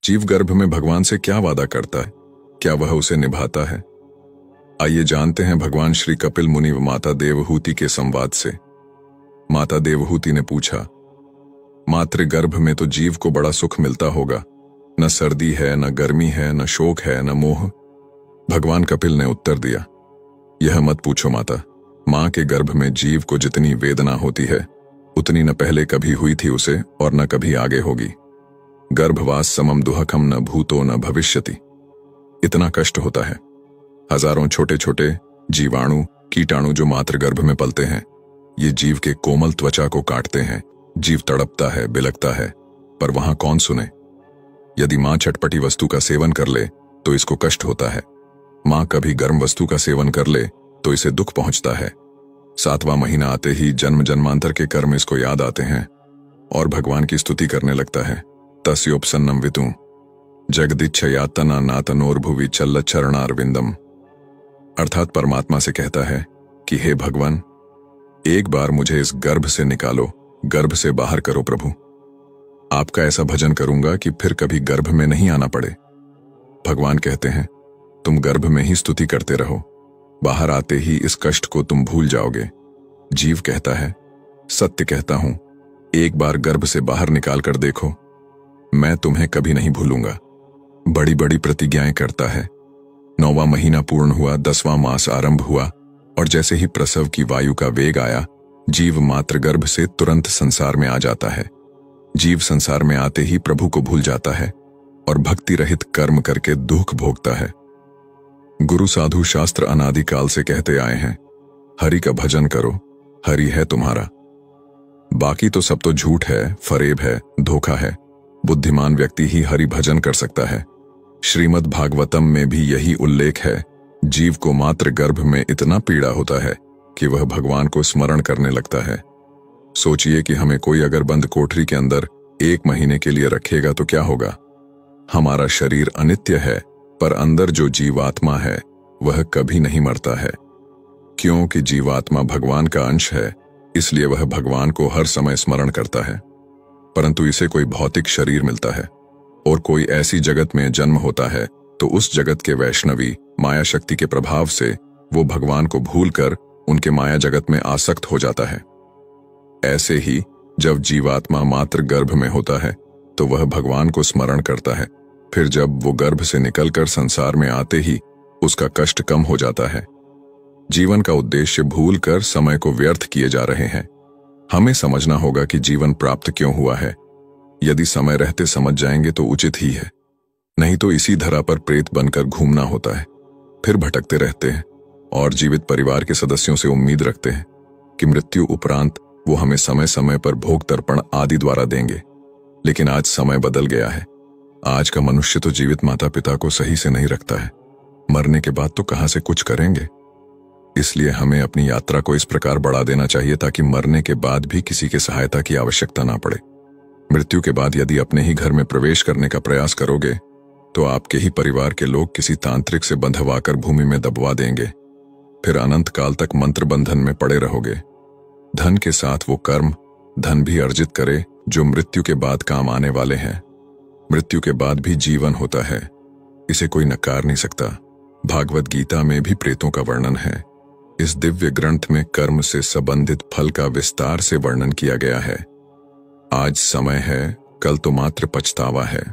जीव गर्भ में भगवान से क्या वादा करता है, क्या वह उसे निभाता है? आइए जानते हैं भगवान श्री कपिल मुनि व माता देवहूति के संवाद से। माता देवहूति ने पूछा, मातृ गर्भ में तो जीव को बड़ा सुख मिलता होगा, न सर्दी है, न गर्मी है, न शोक है, न मोह। भगवान कपिल ने उत्तर दिया, यह मत पूछो माता। मां के गर्भ में जीव को जितनी वेदना होती है उतनी न पहले कभी हुई थी उसे और न कभी आगे होगी। गर्भवास समम दुहकम न भूतो न भविष्यति। इतना कष्ट होता है। हजारों छोटे छोटे जीवाणु कीटाणु जो मातृ गर्भ में पलते हैं, ये जीव के कोमल त्वचा को काटते हैं। जीव तड़पता है, बिलखता है, पर वहां कौन सुने। यदि मां चटपटी वस्तु का सेवन कर ले तो इसको कष्ट होता है। मां कभी गर्म वस्तु का सेवन कर ले तो इसे दुख पहुंचता है। 7वां महीना आते ही जन्म जन्मांतर के कर्म इसको याद आते हैं और भगवान की स्तुति करने लगता है। तस्योपसन्नम वितु जगदिच्छयातना नातनोर्भुवि चल्ल चरणारविंदम। अर्थात परमात्मा से कहता है कि हे भगवान, एक बार मुझे इस गर्भ से निकालो, गर्भ से बाहर करो प्रभु। आपका ऐसा भजन करूंगा कि फिर कभी गर्भ में नहीं आना पड़े। भगवान कहते हैं, तुम गर्भ में ही स्तुति करते रहो, बाहर आते ही इस कष्ट को तुम भूल जाओगे। जीव कहता है, सत्य कहता हूं, एक बार गर्भ से बाहर निकाल कर देखो, मैं तुम्हें कभी नहीं भूलूंगा। बड़ी बड़ी प्रतिज्ञाएं करता है। 9वां महीना पूर्ण हुआ, 10वां मास आरंभ हुआ और जैसे ही प्रसव की वायु का वेग आया, जीव मातृ गर्भ से तुरंत संसार में आ जाता है। जीव संसार में आते ही प्रभु को भूल जाता है और भक्ति रहित कर्म करके दुख भोगता है। गुरु साधु शास्त्र अनादिकाल से कहते आए हैं, हरि का भजन करो, हरि है तुम्हारा। बाकी तो सब तो झूठ है, फरेब है, धोखा है। बुद्धिमान व्यक्ति ही हरि भजन कर सकता है। श्रीमद् भागवतम में भी यही उल्लेख है। जीव को मातृ गर्भ में इतना पीड़ा होता है कि वह भगवान को स्मरण करने लगता है। सोचिए कि हमें कोई अगर बंद कोठरी के अंदर 1 महीने के लिए रखेगा तो क्या होगा। हमारा शरीर अनित्य है, पर अंदर जो जीवात्मा है वह कभी नहीं मरता है। क्योंकि जीवात्मा भगवान का अंश है, इसलिए वह भगवान को हर समय स्मरण करता है। परंतु इसे कोई भौतिक शरीर मिलता है और कोई ऐसी जगत में जन्म होता है तो उस जगत के वैष्णवी माया शक्ति के प्रभाव से वो भगवान को भूलकर उनके माया जगत में आसक्त हो जाता है। ऐसे ही जब जीवात्मा मातृ गर्भ में होता है तो वह भगवान को स्मरण करता है। फिर जब वो गर्भ से निकलकर संसार में आते ही उसका कष्ट कम हो जाता है। जीवन का उद्देश्य भूलकर समय को व्यर्थ किए जा रहे हैं। हमें समझना होगा कि जीवन प्राप्त क्यों हुआ है। यदि समय रहते समझ जाएंगे तो उचित ही है, नहीं तो इसी धरा पर प्रेत बनकर घूमना होता है। फिर भटकते रहते हैं और जीवित परिवार के सदस्यों से उम्मीद रखते हैं कि मृत्यु उपरांत वो हमें समय समय पर भोग तर्पण आदि द्वारा देंगे। लेकिन आज समय बदल गया है। आज का मनुष्य तो जीवित माता पिता को सही से नहीं रखता है। मरने के बाद तो कहां से कुछ करेंगे। इसलिए हमें अपनी यात्रा को इस प्रकार बढ़ा देना चाहिए ताकि मरने के बाद भी किसी की सहायता की आवश्यकता ना पड़े। मृत्यु के बाद यदि अपने ही घर में प्रवेश करने का प्रयास करोगे तो आपके ही परिवार के लोग किसी तांत्रिक से बंधवाकर भूमि में दबवा देंगे। फिर अनंत काल तक मंत्र बंधन में पड़े रहोगे। धन के साथ वो कर्म धन भी अर्जित करे जो मृत्यु के बाद काम आने वाले हैं। मृत्यु के बाद भी जीवन होता है, इसे कोई नकार नहीं सकता। भागवत गीता में भी प्रेतों का वर्णन है। इस दिव्य ग्रंथ में कर्म से संबंधित फल का विस्तार से वर्णन किया गया है। आज समय है, कल तो मात्र पछतावा है।